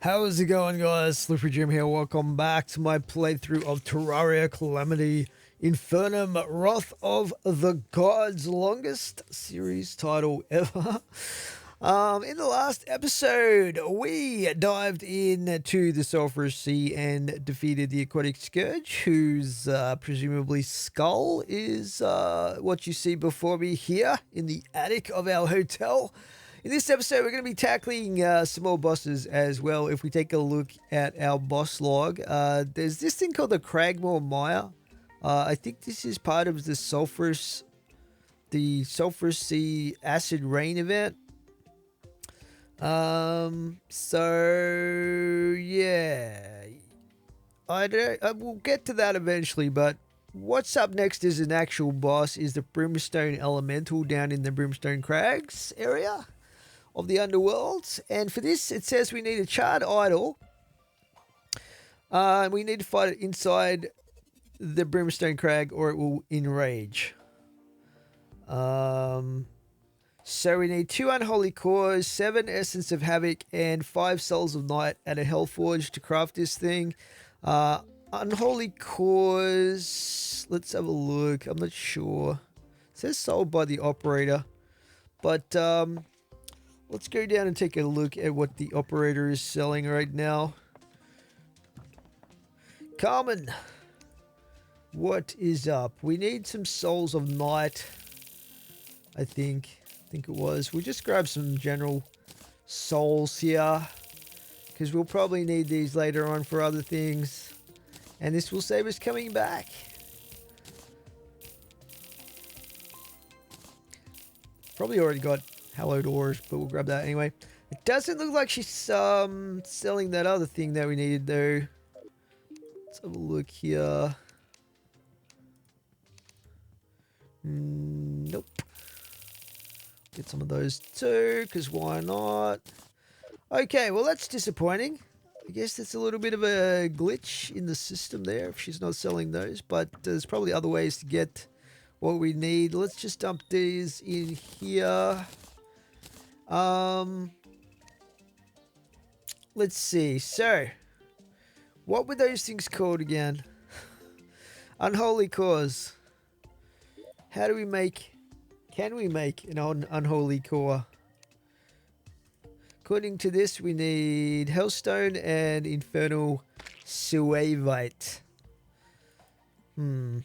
How's it going, guys? Slippery Jim here. Welcome back to my playthrough of Terraria Calamity Infernum Wrath of the Gods, longest series title ever. In the last episode, we dived into the Sulphurous Sea and defeated the Aquatic Scourge, whose presumably skull is what you see before me here in the attic of our hotel. In this episode, we're going to be tackling some more bosses as well. If we take a look at our boss log, there's this thing called the Crag Mire. I think this is part of the Sulphurous Sea Acid Rain event. So yeah, I will get to that eventually, but what's up next is an actual boss, is the Brimstone Elemental down in the Brimstone Crags area of the underworld. And for this, it says we need a charred idol. We need to fight it inside the Brimstone Crag or it will enrage. So we need 2 unholy cores, 7 essence of havoc, and 5 souls of night at a hellforge to craft this thing. Unholy cores, let's have a look. I'm not sure. It says sold by the operator, but let's go down and take a look at what the operator is selling right now. Carmen, what is up? We need some souls of night, I think it was. We'll just grab some general souls here, because we'll probably need these later on for other things. And this will save us coming back. Probably already got hallowed ores, but we'll grab that anyway. It doesn't look like she's selling that other thing that we needed though. Let's have a look here. Nope. Get some of those too, because why not? Okay, well that's disappointing. I guess that's a little bit of a glitch in the system there if she's not selling those, but there's probably other ways to get what we need. Let's just dump these in here. Let's see. So, what were those things called again? Unholy cores. How do we make... Can we make an unholy core? According to this, we need Hellstone and Infernal Suavite. Which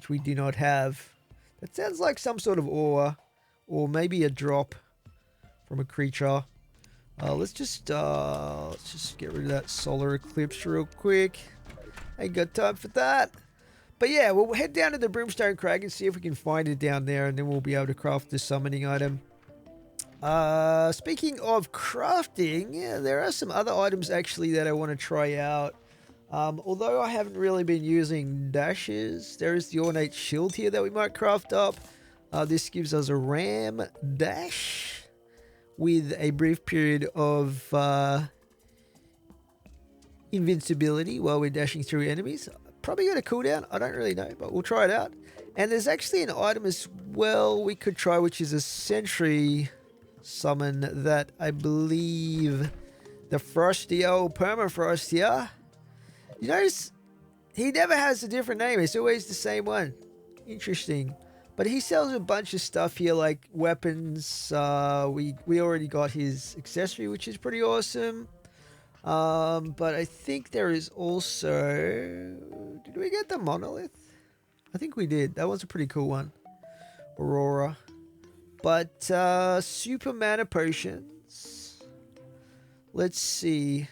we do not have. That sounds like some sort of ore. Or maybe a drop from a creature. Let's just get rid of that solar eclipse real quick. Ain't got time for that. But yeah, we'll head down to the Brimstone Crag and see if we can find it down there, and then we'll be able to craft the summoning item. Speaking of crafting, yeah, there are some other items actually that I want to try out. Although I haven't really been using dashes, there is the ornate shield here that we might craft up. This gives us a ram dash with a brief period of invincibility while we're dashing through enemies. Probably got a cooldown, I don't really know, but we'll try it out. And there's actually an item as well we could try, which is a sentry summon that I believe the Frostio Permafrost here. You notice he never has a different name, it's always the same one. Interesting. But he sells a bunch of stuff here, like weapons. We already got his accessory, which is pretty awesome. But I think there is also... Did we get the monolith? I think we did. That was a pretty cool one. Aurora. But super mana potions. Let's see.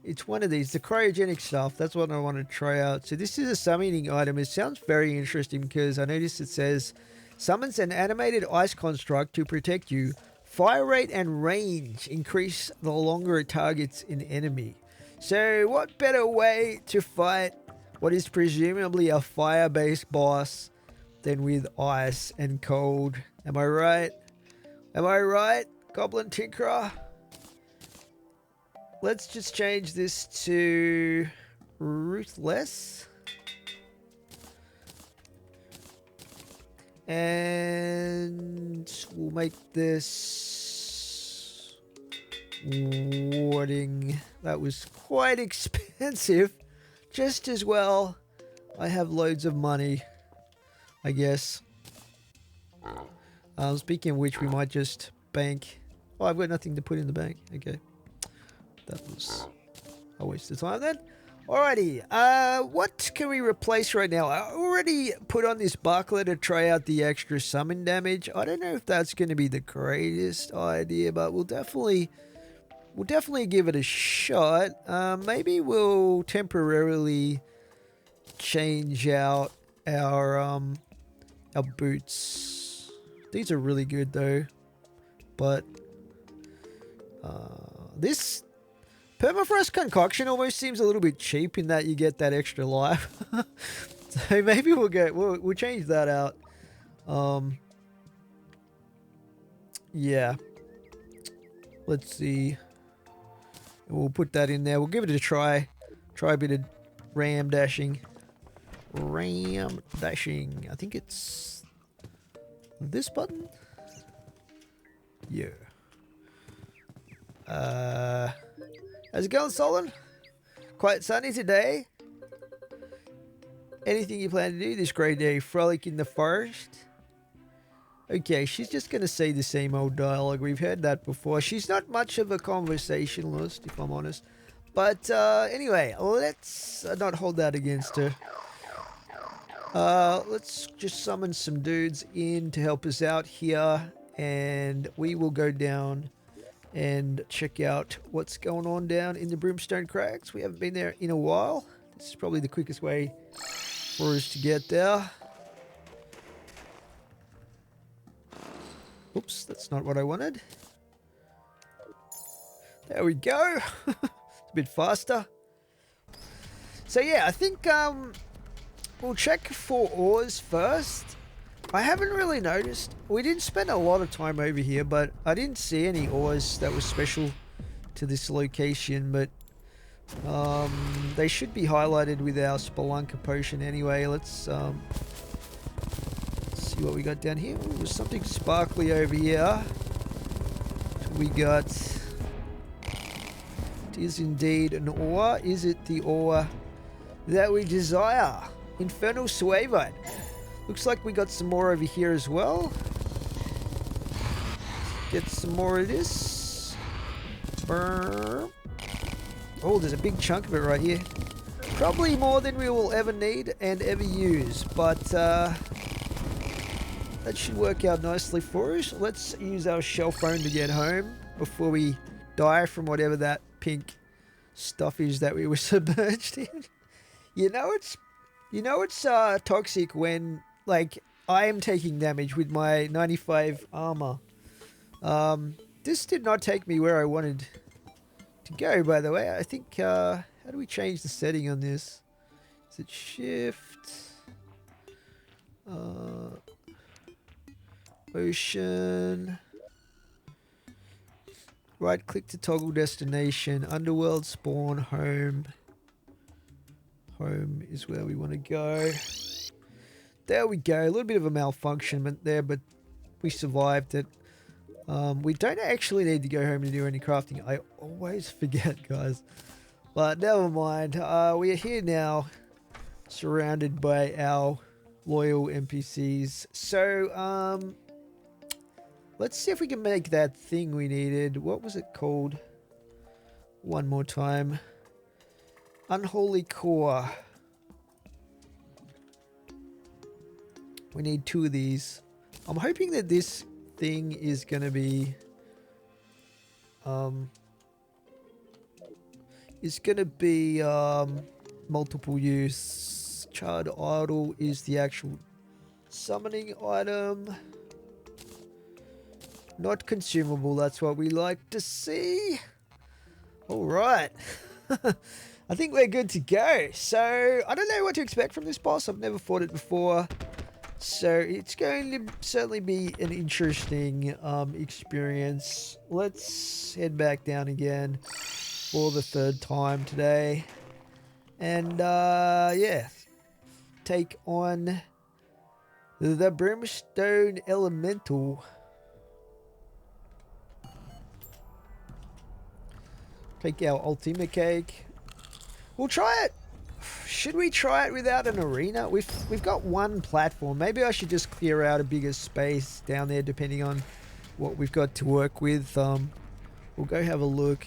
It's one of these, the cryogenic stuff. That's what I want to try out. So this is a summoning item. It sounds very interesting because I noticed it says summons an animated ice construct to protect you. Fire rate and range increase the longer it targets an enemy. So what better way to fight what is presumably a fire-based boss than with ice and cold? Am I right? Am I right, Goblin Tinkerer? Let's just change this to Ruthless. And we'll make this warding. That was quite expensive. Just as well, I have loads of money, I guess. Speaking of which, we might just bank. Oh, I've got nothing to put in the bank. Okay. That was a waste of time then. Alrighty, what can we replace right now? I already put on this buckler to try out the extra summon damage. I don't know if that's going to be the greatest idea, but we'll definitely give it a shot. Maybe we'll temporarily change out our boots. These are really good though, but this permafrost concoction almost seems a little bit cheap in that you get that extra life. So maybe we'll change that out. Yeah. Let's see. We'll put that in there. We'll give it a try. Try a bit of ram dashing. Ram dashing. I think it's this button. Yeah. How's it going, Solon? Quite sunny today. Anything you plan to do this great day? Frolic in the forest? Okay, she's just going to say the same old dialogue. We've heard that before. She's not much of a conversationalist, if I'm honest. But anyway, let's not hold that against her. Let's just summon some dudes in to help us out here. And we will go down and check out what's going on down in the Brimstone Crags. We haven't been there in a while. This is probably the quickest way for us to get there. Oops, that's not what I wanted. There we go. It's a bit faster. So yeah, I think we'll check for ores first. I haven't really noticed. We didn't spend a lot of time over here, but I didn't see any ores that was special to this location, but they should be highlighted with our Spelunker potion anyway. Let's see what we got down here. Ooh, there's something sparkly over here. We got... It is indeed an ore. Is it the ore that we desire? Infernal Suavite. Looks like we got some more over here as well. Get some more of this. Burr. Oh, there's a big chunk of it right here. Probably more than we will ever need and ever use, but that should work out nicely for us. Let's use our shell phone to get home before we die from whatever that pink stuff is that we were submerged in. You know it's toxic when, like, I am taking damage with my 95 armor. This did not take me where I wanted to go, by the way. I think, how do we change the setting on this? Is it shift? Ocean. Right click to toggle destination. Underworld, spawn, home. Home is where we want to go. There we go. A little bit of a malfunction there, but we survived it. We don't actually need to go home to do any crafting. I always forget, guys. But never mind. We are here now, surrounded by our loyal NPCs. So, let's see if we can make that thing we needed. What was it called? One more time. Unholy Core. We need 2 of these. I'm hoping that this thing is going to be multiple use. Charred Idol is the actual summoning item. Not consumable, that's what we like to see. Alright. I think we're good to go. So, I don't know what to expect from this boss. I've never fought it before. So, it's going to certainly be an interesting experience. Let's head back down again for the 3rd time today. And, yeah. Take on the Brimstone Elemental. Take our ultimate cake. We'll try it. Should we try it without an arena? We've got one platform. Maybe I should just clear out a bigger space down there depending on what we've got to work with. We'll go have a look.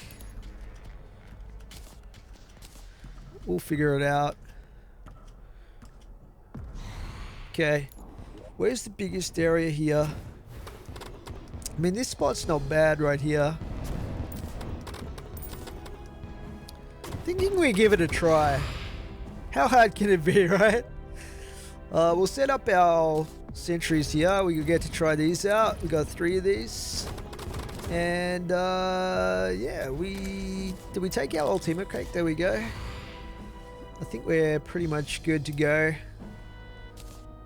We'll figure it out. Okay. Where's the biggest area here? I mean, this spot's not bad right here. Thinking we give it a try. How hard can it be, right? We'll set up our sentries here. We get to try these out. We got 3 of these. And, yeah, did we take our ultimate cake? There we go. I think we're pretty much good to go.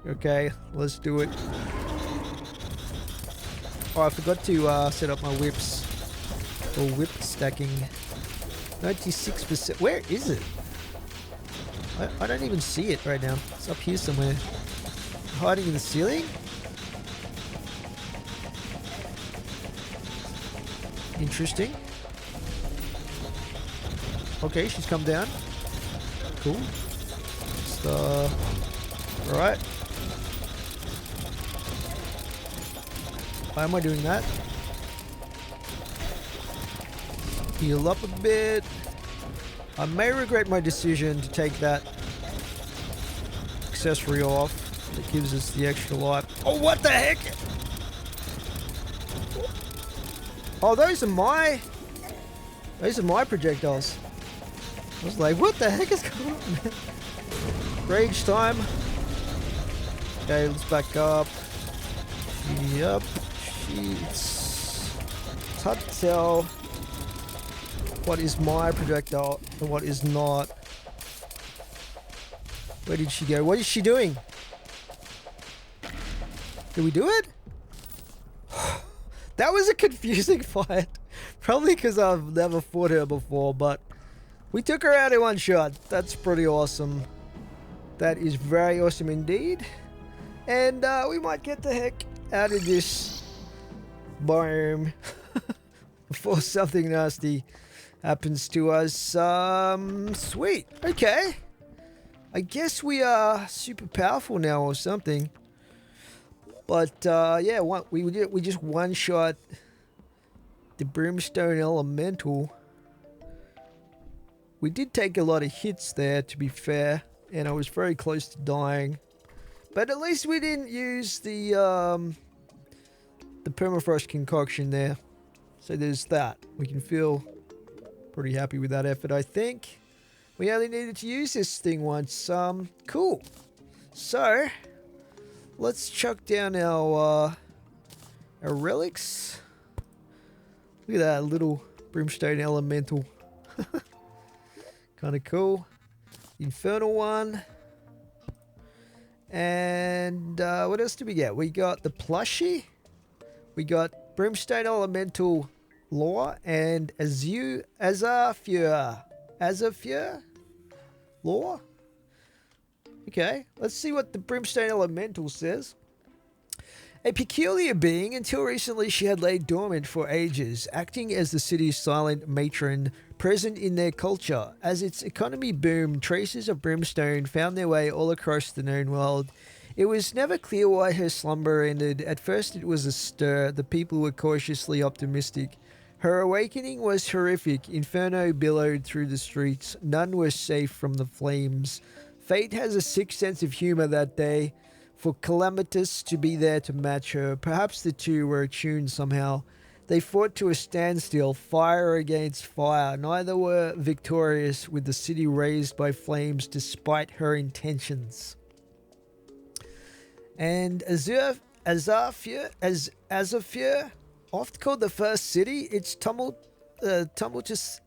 Okay, let's do it. Oh, I forgot to set up my whips. Or whip stacking. 96%. Where is it? I don't even see it right now. It's up here somewhere. Hiding in the ceiling? Interesting. Okay, she's come down. Cool. Just, alright. Why am I doing that? Heal up a bit. I may regret my decision to take that accessory off. That gives us the extra life. Oh, what the heck? Oh, those are my projectiles. I was like, what the heck is going on? Rage time. Okay, let's back up. Yep. It's hard to tell what is my projectile and what is not. Where did she go? What is she doing? Did we do it? That was a confusing fight. Probably because I've never fought her before, but we took her out in one shot. That's pretty awesome. That is very awesome indeed. And we might get the heck out of this biome before something nasty happens to us. Sweet. Okay. I guess we are super powerful now or something. But yeah, we just one-shot the Brimstone Elemental. We did take a lot of hits there, to be fair, and I was very close to dying. But at least we didn't use the permafrost concoction there. So there's that. We can feel pretty happy with that effort, I think. We only needed to use this thing once. Cool. So let's chuck down our relics. Look at that little Brimstone Elemental. Kind of cool. Infernal one. And what else did we get? We got the plushie. We got Brimstone Elemental lore and Azafure lore. Okay, let's see what the Brimstone Elemental says. A peculiar being, until recently she had laid dormant for ages, acting as the city's silent matron, present in their culture. As its economy boomed, traces of Brimstone found their way all across the known world. It was never clear why her slumber ended. At first it was a stir. The people were cautiously optimistic. Her awakening was horrific. Inferno billowed through the streets. None were safe from the flames. Fate has a sick sense of humor that day. For Calamitas to be there to match her. Perhaps the two were attuned somehow. They fought to a standstill, fire against fire. Neither were victorious, with the city razed by flames despite her intentions. And Azafure, oft called the first city, its tumultuous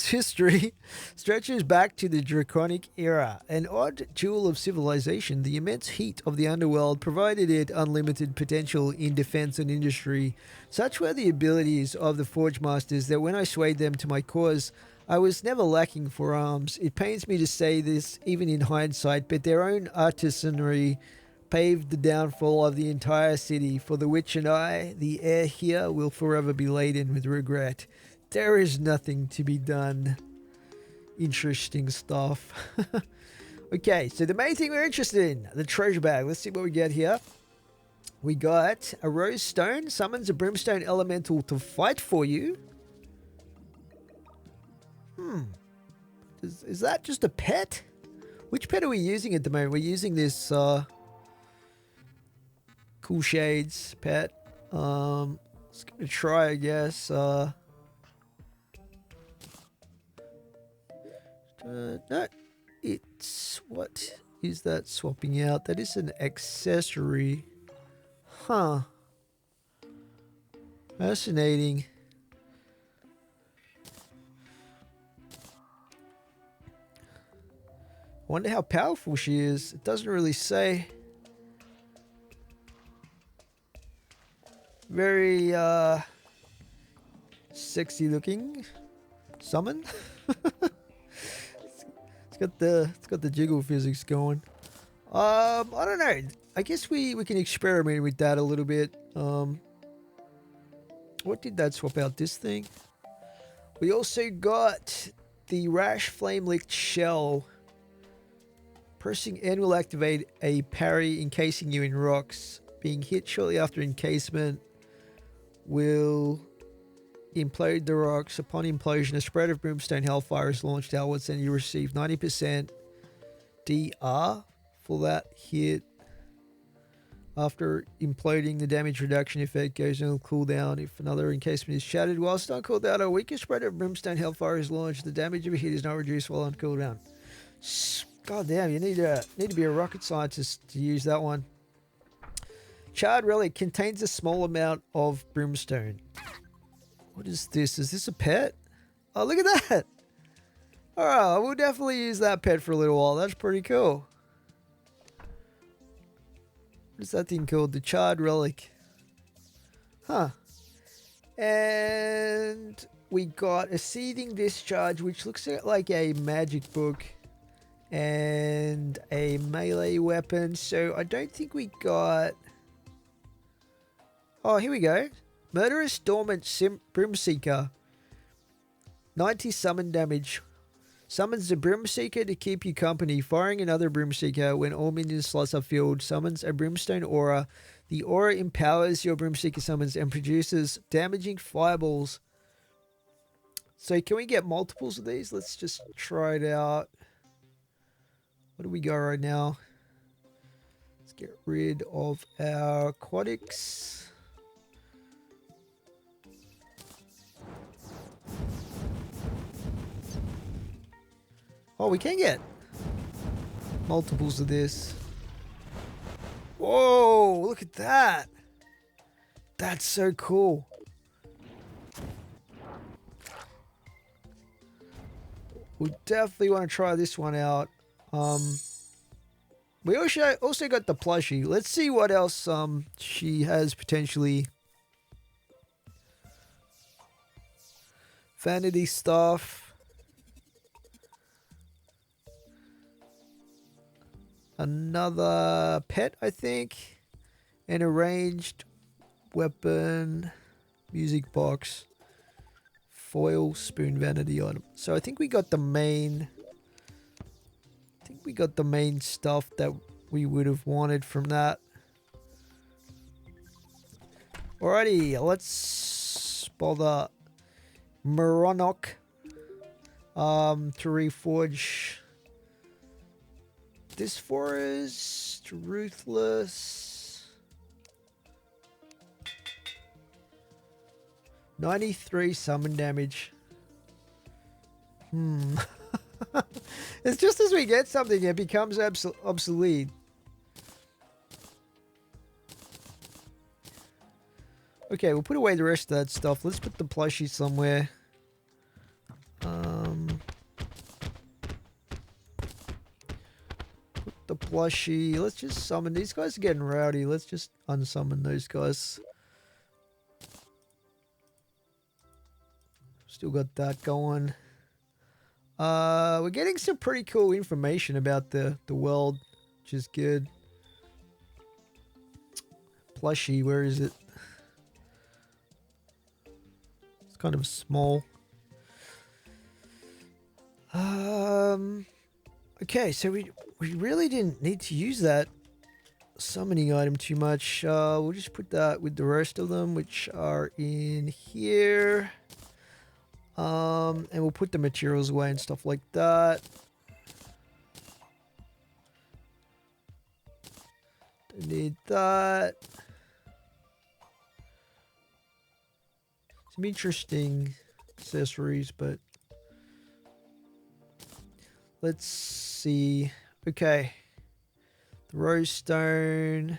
history stretches back to the Draconic era. An odd jewel of civilization, the immense heat of the underworld provided it unlimited potential in defense and industry. Such were the abilities of the Forge Masters that when I swayed them to my cause, I was never lacking for arms. It pains me to say this, even in hindsight, but their own artisanry paved the downfall of the entire city. For the witch and I, the air here will forever be laden with regret. There is nothing to be done. Interesting stuff. Okay, so the main thing we're interested in, the treasure bag. Let's see what we get here. We got a rose stone. Summons a brimstone elemental to fight for you. Is that just a pet? Which pet are we using at the moment? We're using this Cool Shades pet. Let's give it a try, I guess. No, it's... What is that swapping out? That is an accessory. Huh. Fascinating. Wonder how powerful she is. It doesn't really say. Very sexy looking summon. It's got the jiggle physics going. I don't know. I guess we can experiment with that a little bit. What did that swap out? This thing. We also got the Rash Flame Licked Shell. Pressing N will activate a parry encasing you in rocks. Being hit shortly after encasement will implode the rocks. Upon implosion, a spread of brimstone hellfire is launched outwards and you receive 90% DR for that hit. After imploding, the damage reduction effect goes on cooldown. If another encasement is shattered whilst on cooldown, a weaker spread of brimstone hellfire is launched. The damage of a hit is not reduced while on cooldown. God damn, you need to be a rocket scientist to use that one. Charred Relic contains a small amount of brimstone. What is this? Is this a pet? Oh, look at that. Alright, we'll definitely use that pet for a little while. That's pretty cool. What is that thing called? The Charred Relic. Huh. And we got a Seething Discharge, which looks like a magic book. And a melee weapon. So I don't think we got... Oh, here we go. Murderous Dormant Brimseeker. 90 summon damage. Summons the Brimseeker to keep you company. Firing another Brimseeker when all minion slots are filled. Summons a Brimstone Aura. The aura empowers your Brimseeker summons and produces damaging fireballs. So can we get multiples of these? Let's just try it out. What do we got right now? Let's get rid of our aquatics. Oh, we can get multiples of this. Whoa, look at that. That's so cool. We definitely want to try this one out. We also got the plushie. Let's see what else she has potentially. Vanity stuff. Another pet, I think. An arranged weapon. Music box. Foil spoon vanity item. So I think we got the main... we got the main stuff that we would have wanted from that. Alrighty, let's bother Moronok to reforge this forest. Ruthless. 93 summon damage. It's just as we get something, it becomes obsolete. Okay, we'll put away the rest of that stuff. Let's put the plushie somewhere. Put the plushie. Let's just summon. These guys are getting rowdy. Let's just unsummon those guys. Still got that going. We're getting some pretty cool information about the world, which is good. Plushie, where is it? It's kind of small. Okay, so we really didn't need to use that summoning item too much. We'll just put that with the rest of them, which are in here. And we'll put the materials away and stuff like that. Don't need that. Some interesting accessories, but let's see. Okay. The rose stone.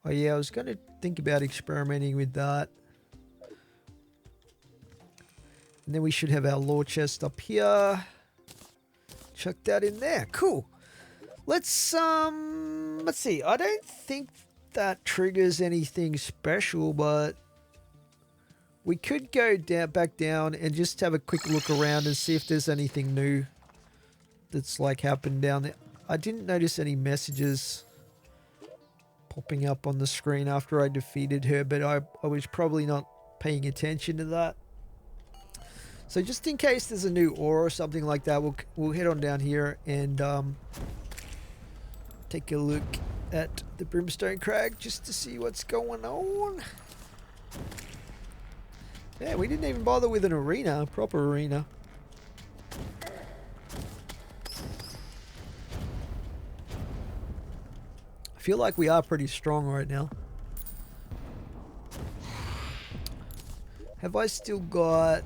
Oh yeah, I was going to think about experimenting with that. And then we should have our lore chest up here. Chuck that in there. Cool. Let's see. I don't think that triggers anything special, but we could go back down and just have a quick look around and see if there's anything new that's like happened down there. I didn't notice any messages popping up on the screen after I defeated her, but I was probably not paying attention to that. So just in case there's a new aura or something like that, we'll head on down here and take a look at the Brimstone Crag just to see what's going on. Yeah, we didn't even bother with an arena, a proper arena. I feel like we are pretty strong right now. Have I still got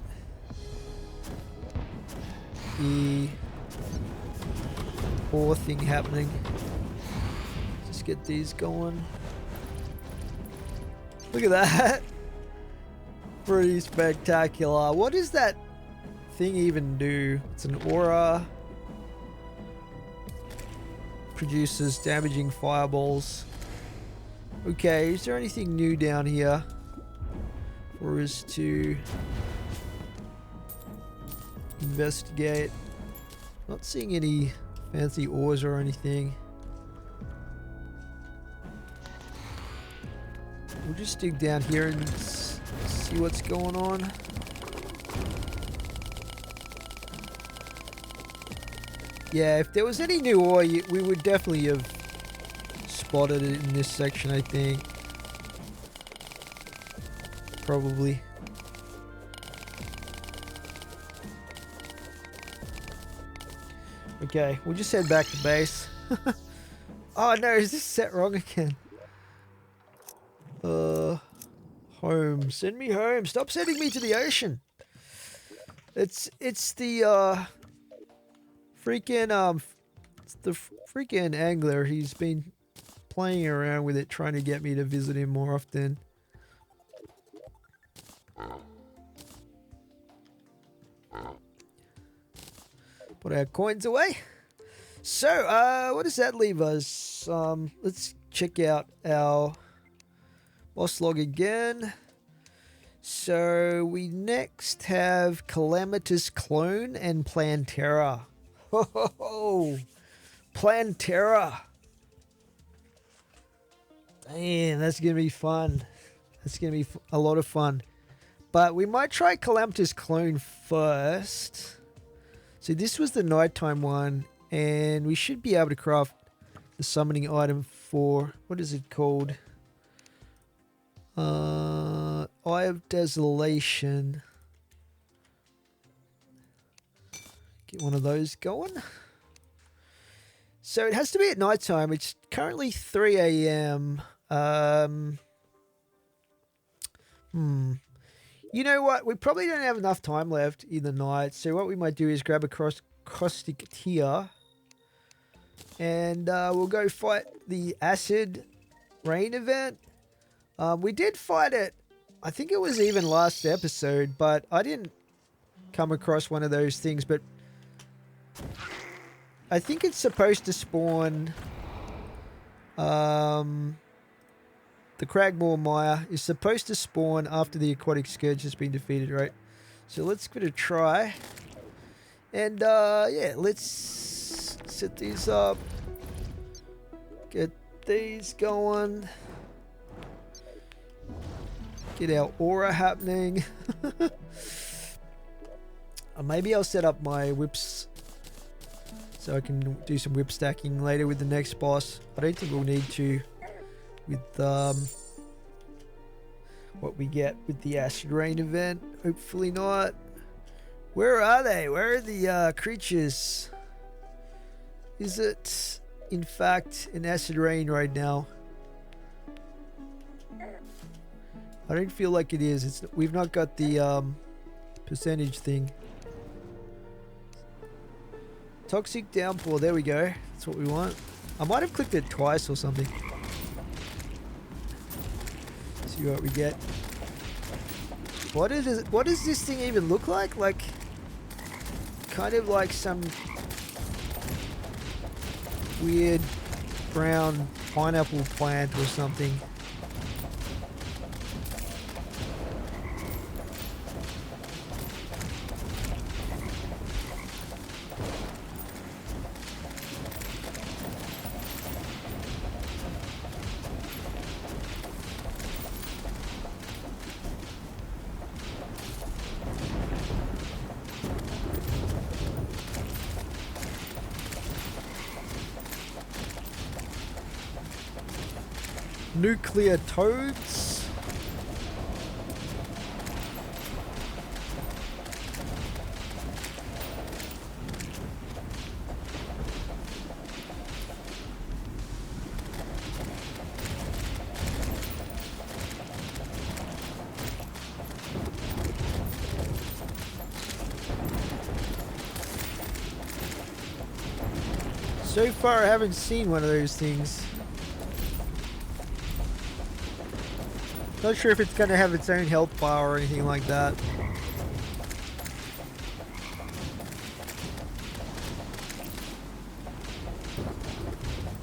the ore thing happening? Just get these going. Look at that. Pretty spectacular. What does that thing even do? It's an aura. Produces damaging fireballs. Okay, is there anything new down here for us to investigate? Not seeing any fancy ores or anything. We'll just dig down here and see what's going on. Yeah, if there was any new ore, we would definitely have spotted it in this section, I think. Probably. Okay, we'll just head back to base. Oh no, is this set wrong again? Home. Send me home. Stop sending me to the ocean. It's the freaking freaking angler. He's been playing around with it, trying to get me to visit him more often. Put our coins away. So, what does that leave us? Let's check out our boss log again. So, we next have Calamitous Clone and Plantera. Ho ho ho! Plantera! Damn, that's gonna be fun. That's gonna be a lot of fun. But we might try Calamitous Clone first. So this was the nighttime one, and we should be able to craft the summoning item for, what is it called? Eye of Desolation. Get one of those going. So it has to be at nighttime. It's currently 3 a.m. You know what? We probably don't have enough time left in the night. So what we might do is grab a caustic tear. And we'll go fight the acid rain event. We did fight it. I think it was even last episode. But I didn't come across one of those things. But I think it's supposed to spawn... the Cragmore Mire is supposed to spawn after the Aquatic Scourge has been defeated, right? So let's give it a try. And, yeah, let's set these up. Get these going. Get our aura happening. Maybe I'll set up my whips so I can do some whip stacking later with the next boss. I don't think we'll need to with what we get with the acid rain event. Hopefully not. Where are they? Where are the creatures? Is it in fact an acid rain right now? I don't feel like it is. We've not got the percentage thing. Toxic downpour, there we go. That's what we want. I might have clicked it twice or something. See what we get. What does this thing even look like? Like, kind of like some weird brown pineapple plant or something. Nuclear toads. So far I haven't seen one of those things. Not sure if it's going to have its own health bar or anything like that.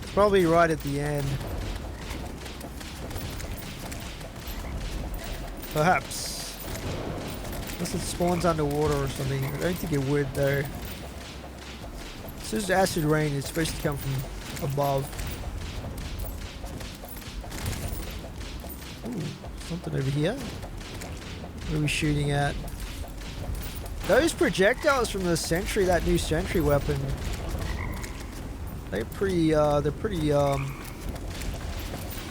It's probably right at the end. Perhaps. Unless it spawns underwater or something. I don't think it would though. This is acid rain. It's supposed to come from above. Ooh. Something over here. What are we shooting at? Those projectiles from the sentry, that new sentry weapon, they're pretty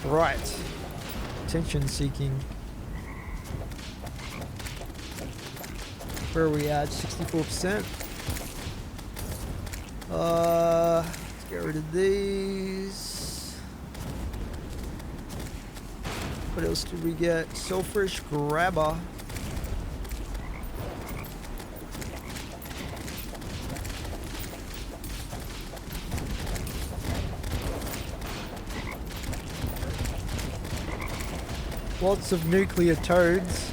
bright. Attention seeking. Where are we at? 64%. Let's get rid of these. What else did we get? Sulfurish grabber. Lots of nuclear toads.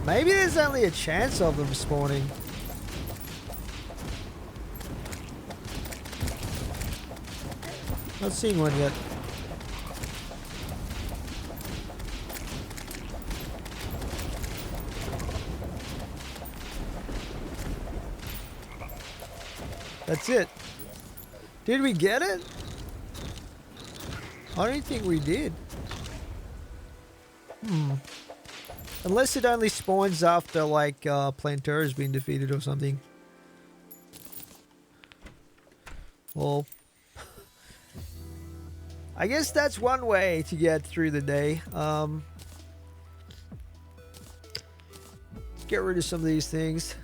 Maybe there's only a chance of them spawning. Not seeing one yet. That's it. Did we get it? I don't think we did. Unless it only spawns after like Plantera has been defeated or something. Well, I guess that's one way to get through the day. Get rid of some of these things.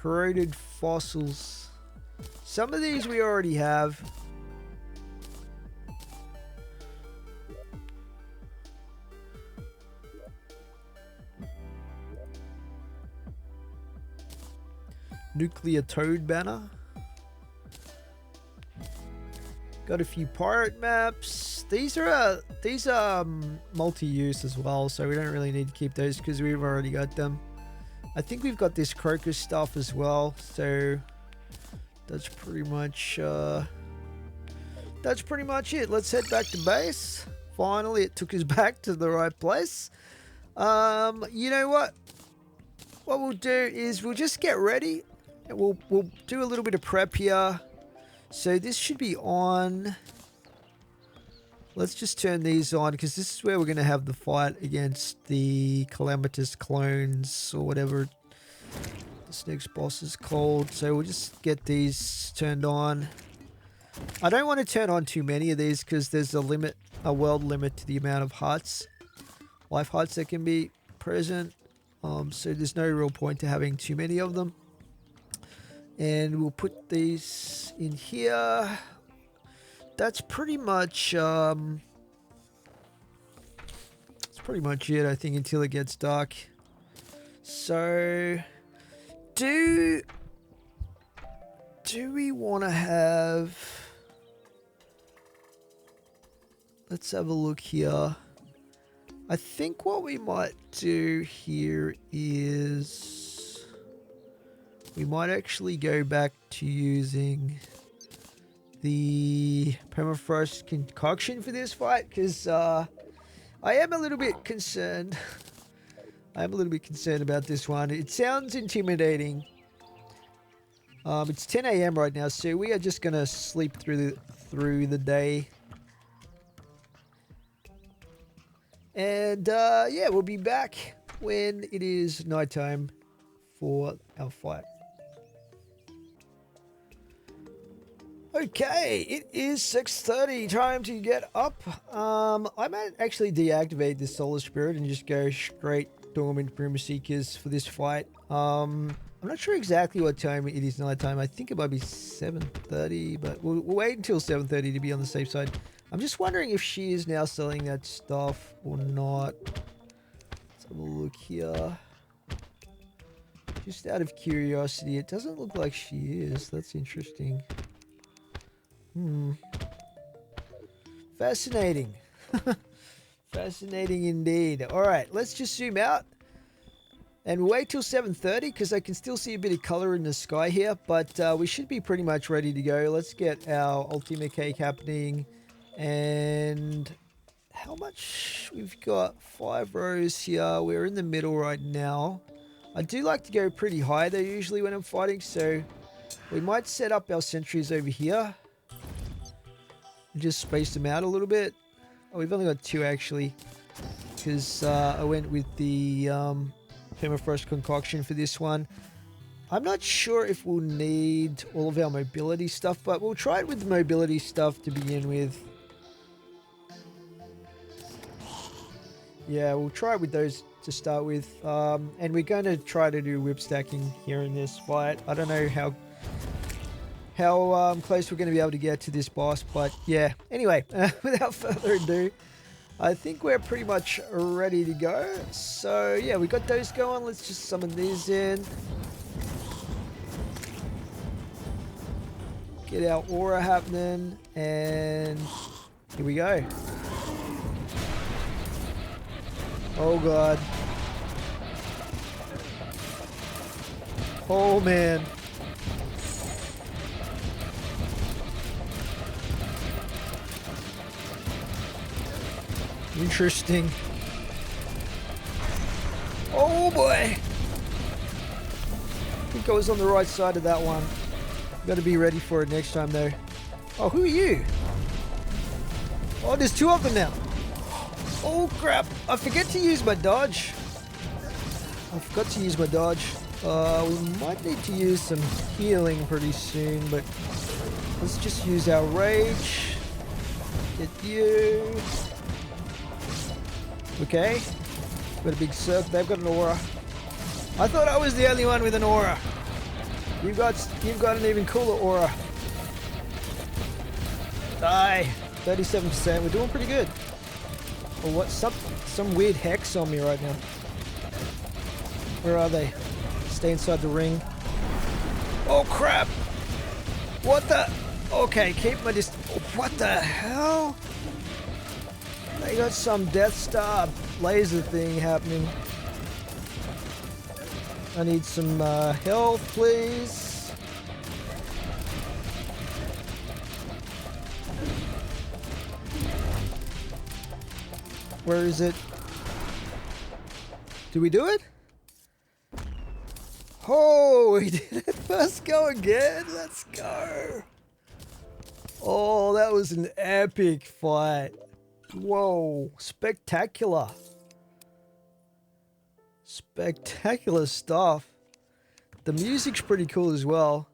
Corroded fossils. Some of these we already have. Nuclear toad banner. Got a few pirate maps. These are multi-use as well, so we don't really need to keep those because we've already got them. I think we've got this crocus stuff as well, so that's pretty much it. Let's head back to base. Finally, it took us back to the right place. You know what? What we'll do is we'll just get ready. And we'll do a little bit of prep here. So this should be on. Let's just turn these on because this is where we're going to have the fight against the Calamitous clones or whatever this next boss is called. So we'll just get these turned on. I don't want to turn on too many of these because there's a limit, a world limit to the amount of hearts, life hearts that can be present. So there's no real point to having too many of them. And we'll put these in here. That's pretty much that's pretty much it, I think, until it gets dark. So do we want to have, let's have a look here. I think what we might do here is we might actually go back to using the permafrost concoction for this fight because I am a little bit concerned. I am a little bit concerned about this one. It sounds intimidating. It's 10 a.m. right now, so we are just gonna sleep through the day. And yeah, we'll be back when it is nighttime for our fight. Okay, it is 6:30. Time to get up. I might actually deactivate this Solar Spirit and just go straight Dormant Brimseekers for this fight. I'm not sure exactly what time it is nighttime. I think it might be 7:30, but we'll wait until 7:30 to be on the safe side. I'm just wondering if she is now selling that stuff or not. Let's have a look here. Just out of curiosity, it doesn't look like she is. That's interesting. Fascinating. Fascinating indeed. All right, let's just zoom out and wait till 7:30 because I can still see a bit of color in the sky here, but we should be pretty much ready to go. Let's get our ultimate cake happening. And how much? We've got 5 rows here. We're in the middle right now. I do like to go pretty high though usually when I'm fighting, so we might set up our sentries over here. Just space them out a little bit. Oh, we've only got 2 actually, because I went with the permafrost concoction for this one. I'm not sure if we'll need all of our mobility stuff, but we'll try it with the mobility stuff to begin with. Yeah, we'll try it with those to start with. And we're going to try to do whip stacking here in this fight. I don't know how close we're going to be able to get to this boss, but yeah. Anyway, without further ado, I think we're pretty much ready to go. So yeah, we got those going. Let's just summon these in. Get our aura happening, and here we go. Oh god. Oh man. Interesting. Oh boy. I think I was on the right side of that one. Got to be ready for it next time though. Oh, who are you? Oh, there's 2 of them now. Oh crap. I forget to use my dodge. We might need to use some healing pretty soon, but let's just use our rage. Get you. Okay. Got a big circle. They've got an aura. I thought I was the only one with an aura. You've got an even cooler aura. Die. 37%. We're doing pretty good. Oh, what? Some weird hex on me right now. Where are they? Stay inside the ring. Oh crap! What the? Okay, keep my distance. What the hell? They got some Death Star laser thing happening. I need some health, please. Where is it? Did we do it? Oh, we did it. First go again. Let's go. Oh, that was an epic fight. Whoa, spectacular. Spectacular stuff. The music's pretty cool as well.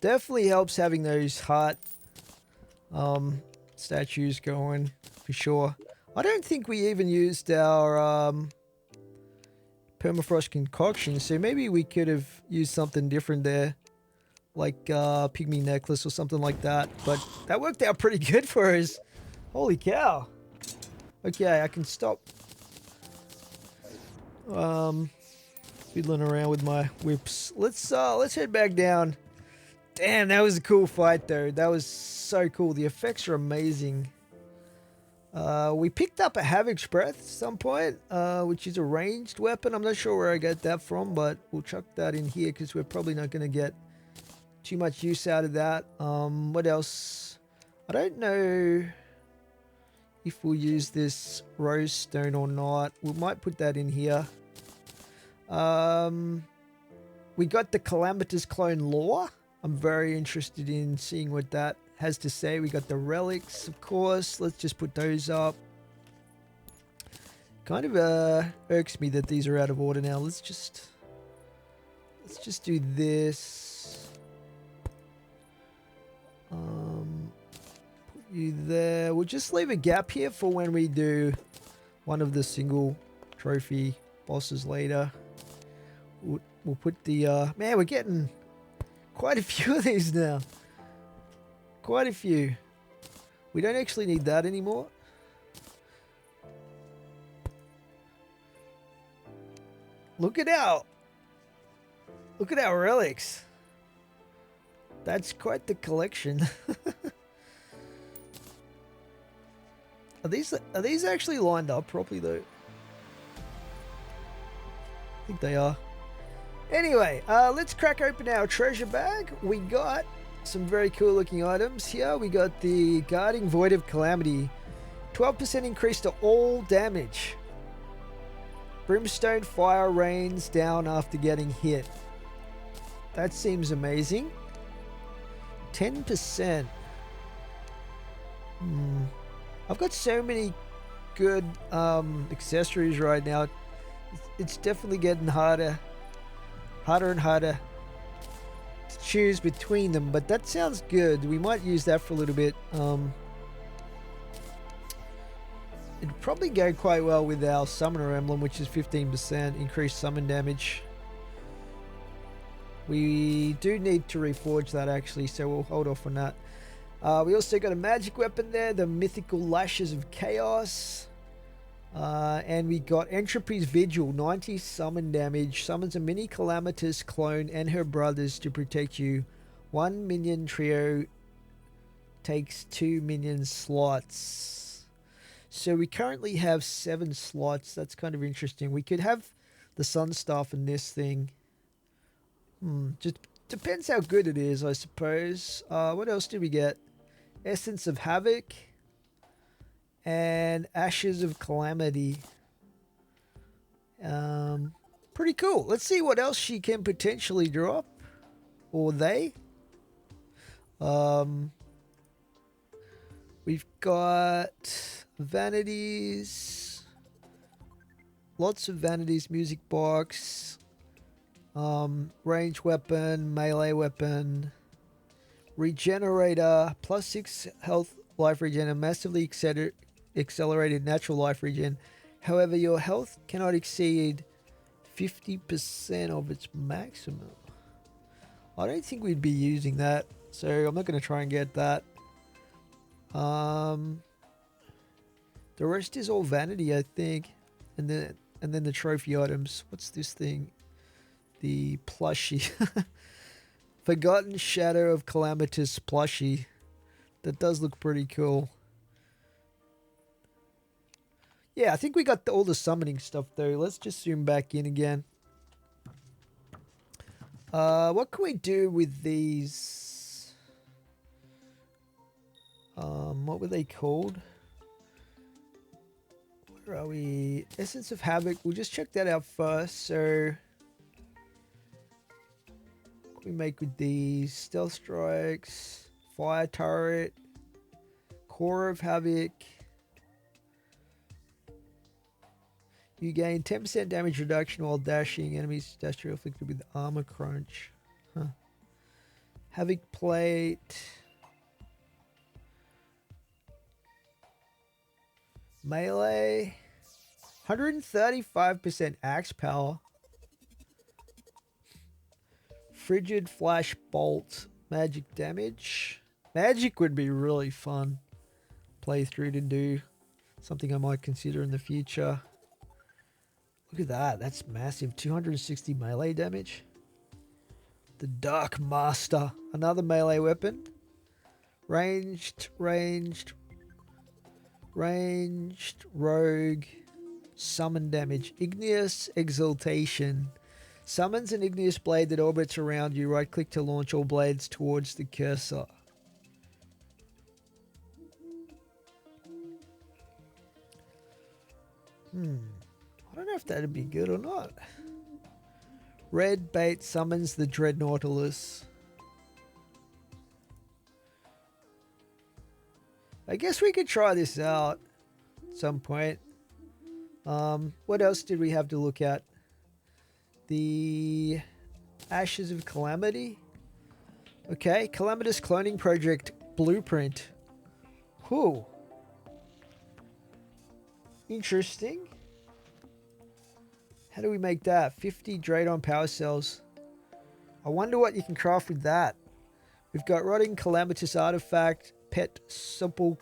Definitely helps having those heart statues going, for sure. I don't think we even used our permafrost concoction, so maybe we could have used something different there, like pygmy necklace or something like that. But that worked out pretty good for us. Holy cow. Okay, I can stop fiddling around with my whips. Let's head back down. Damn, that was a cool fight though. That was so cool. The effects are amazing. We picked up a Havoc's Breath at some point, which is a ranged weapon. I'm not sure where I got that from, but we'll chuck that in here because we're probably not going to get too much use out of that. What else? I don't know if we'll use this rose stone or not. We might put that in here. We got the Calamitous Clone lore. I'm very interested in seeing what that has to say. We got the relics, of course. Let's just put those up. Kind of irks me that these are out of order now. Let's just do this. Put you there. We'll just leave a gap here for when we do one of the single trophy bosses later. We'll put the man, we're getting quite a few of these now. Quite a few. We don't actually need that anymore. Look at our relics. That's quite the collection. Are these actually lined up properly though? I think they are. Anyway, let's crack open our treasure bag. We got some very cool looking items here. We got the Guarding Void of Calamity. 12% increase to all damage. Brimstone fire rains down after getting hit. That seems amazing. 10%. I've got so many good accessories right now. It's definitely getting harder and harder to choose between them, but that sounds good. We might use that for a little bit. It'd probably go quite well with our Summoner Emblem, which is 15% increased summon damage. We do need to reforge that actually, so we'll hold off on that. We also got a magic weapon there, the Mythical Lashes of Chaos. And we got Entropy's Vigil, 90 summon damage. Summons a mini Calamitous clone and her brothers to protect you. 1 minion trio takes 2 minion slots. So we currently have 7 slots. That's kind of interesting. We could have the Sun Staff in this thing. Just depends how good it is, I suppose. What else did we get? Essence of Havoc. And Ashes of Calamity. Pretty cool. Let's see what else she can potentially drop. Or they. We've got vanities. Lots of vanities. Music box. Range weapon. Melee weapon. Regenerator. +6 health life regen. And massively accelerated natural life regen. However, your health cannot exceed 50% of its maximum. I don't think we'd be using that, so I'm not going to try and get that. The rest is all vanity, I think, and then the trophy items. What's this thing? The plushie. Forgotten Shadow of Calamitous plushie. That does look pretty cool. Yeah, I think we got all the summoning stuff though. Let's just zoom back in again. What can we do with these? What were they called? Where are we? Essence of Havoc. We'll just check that out first. So, what can we make with these? Stealth Strikes. fire turret, core of havoc. You gain 10% damage reduction while dashing. Enemies dash are afflicted with armor crunch. Huh. Havoc plate. Melee. 135% axe power. Frigid flash bolt. Magic damage. Magic would be really fun. Play through to do. Something I might consider in the future. Look at that. That's massive. 260 melee damage. The Dark Master. Another melee weapon. Ranged. Rogue. Summon damage. Igneous Exaltation. Summons an igneous blade that orbits around you. Right click to launch all blades towards the cursor. I don't know if that'd be good or not. Red bait summons the Dread Nautilus. I guess we could try this out at some point. What else did we have to look at? The Ashes of Calamity. Okay, Calamitous Cloning Project Blueprint. Whew. Interesting. How do we make that? 50 Draydon power cells. I wonder what you can craft with that. We've got Rotting Calamitous Artifact, Pet Sepulchring,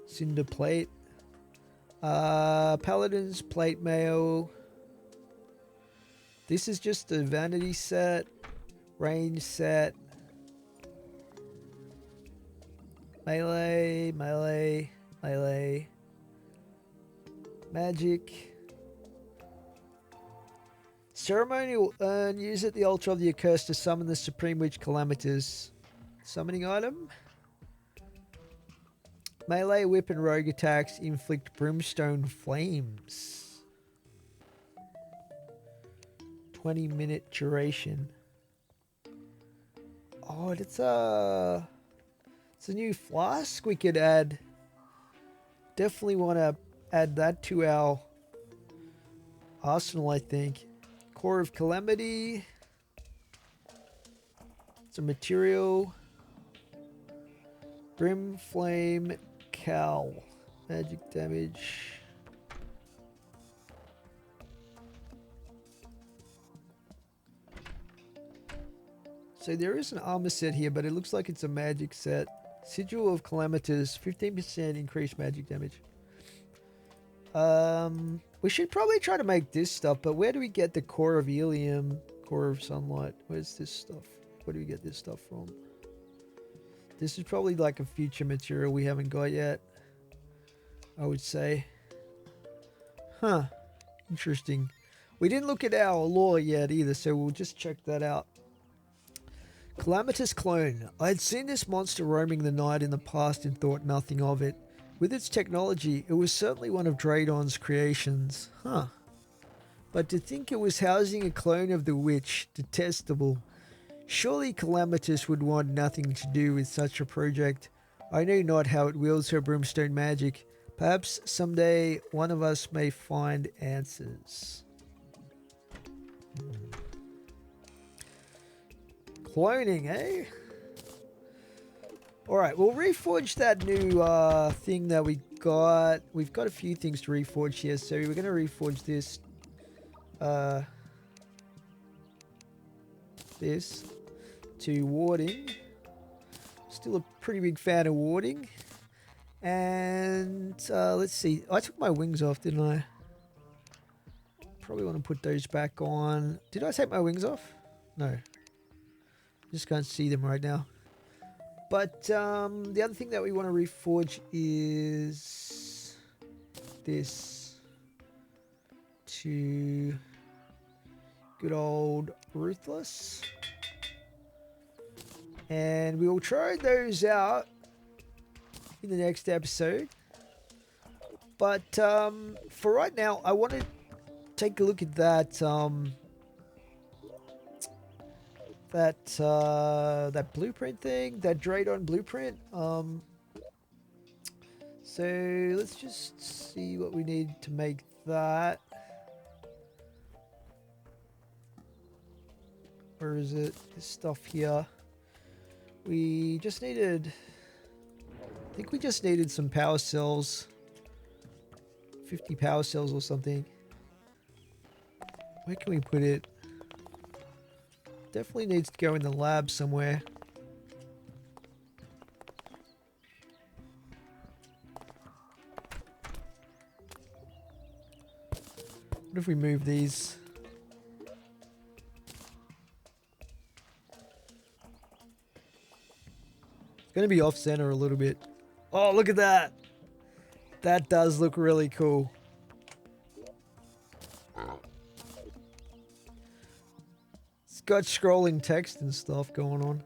Cinder Plate, Paladin's Plate Mail. This is just a vanity set, range set, melee, magic. Ceremonial urn. Use at the altar of the accursed to summon the Supreme Witch Calamitous. Summoning item. Melee, whip, and rogue attacks inflict brimstone flames. 20-minute duration. Oh, it's a new flask we could add. Definitely want to add that to our arsenal, I think. Core of Calamity. It's a material. Brim Flame Cal. Magic damage. So there is an armor set here, but it looks like it's a magic set. Sigil of Calamitous, 15% increased magic damage. We should probably try to make this stuff, but where do we get the Core of Helium, Core of Sunlight? Where's this stuff? Where do we get this stuff from? This is probably like a future material we haven't got yet, I would say. Huh. Interesting. We didn't look at our lore yet either, so we'll just check that out. Calamitous Clone. I had seen this monster roaming the night in the past and thought nothing of it. With its technology, it was certainly one of Draydon's creations. Huh. But to think it was housing a clone of the witch, detestable. Surely Calamitous would want nothing to do with such a project. I know not how it wields her brimstone magic. Perhaps someday one of us may find answers. Cloning, eh? Alright, we'll reforge that new thing that we got. We've got a few things to reforge here, so we're going to reforge this. This to warding. Still a pretty big fan of warding. And let's see. I took my wings off, didn't I? Probably want to put those back on. Did I take my wings off? No. Just can't see them right now. But the other thing that we want to reforge is this to good old Ruthless. And we will try those out in the next episode. But for right now, I want to take a look at that that blueprint thing, that Draydon blueprint. So let's just see what we need to make that. Where is it? This stuff here. We just needed... I think we just needed some power cells. 50 power cells or something. Where can we put it? Definitely needs to go in the lab somewhere. What if we move these? It's going to be off center a little bit. Oh, look at that. That does look really cool. It's got scrolling text and stuff going on.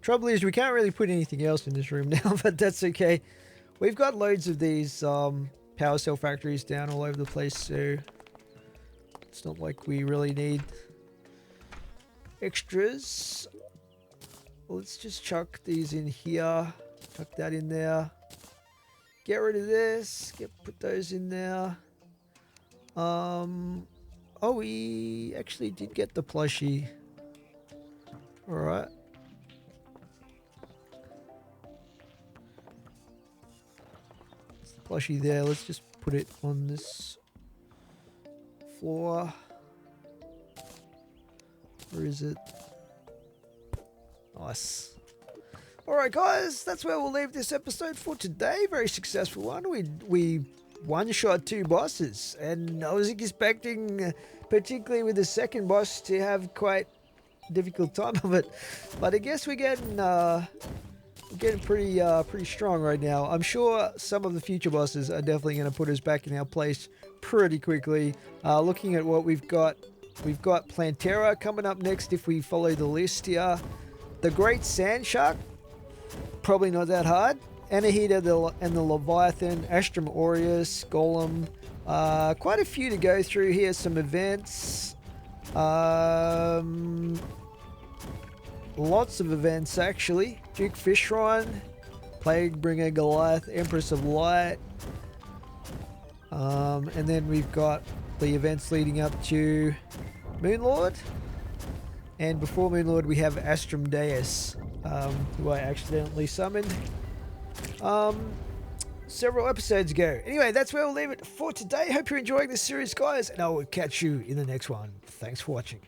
Trouble is, we can't really put anything else in this room now, but that's okay. We've got loads of these power cell factories down all over the place, so it's not like we really need extras. Let's just chuck these in here. Chuck that in there. Get rid of this. Put those in there. Oh, we actually did get the plushie. Alright. Plushie there. Let's just put it on this floor. Where is it? Nice. Alright guys, that's where we'll leave this episode for today. Very successful one. We one-shot 2 bosses, and I was expecting, particularly with the second boss, to have quite a difficult time of it. But I guess we're getting pretty strong right now. I'm sure some of the future bosses are definitely going to put us back in our place pretty quickly. Looking at what we've got Plantera coming up next if we follow the list here. The Great Sand Shark, probably not that hard. Anahita and the Leviathan, Astrum Aureus, Golem. Quite a few to go through here. Some events. Lots of events actually. Duke Fishron, Plaguebringer Goliath, Empress of Light. And then we've got the events leading up to Moonlord. And before Moonlord we have Astrum Deus, who I accidentally summoned several episodes ago. Anyway, that's where we'll leave it for today. Hope you're enjoying this series, guys, and I will catch you in the next one. Thanks for watching.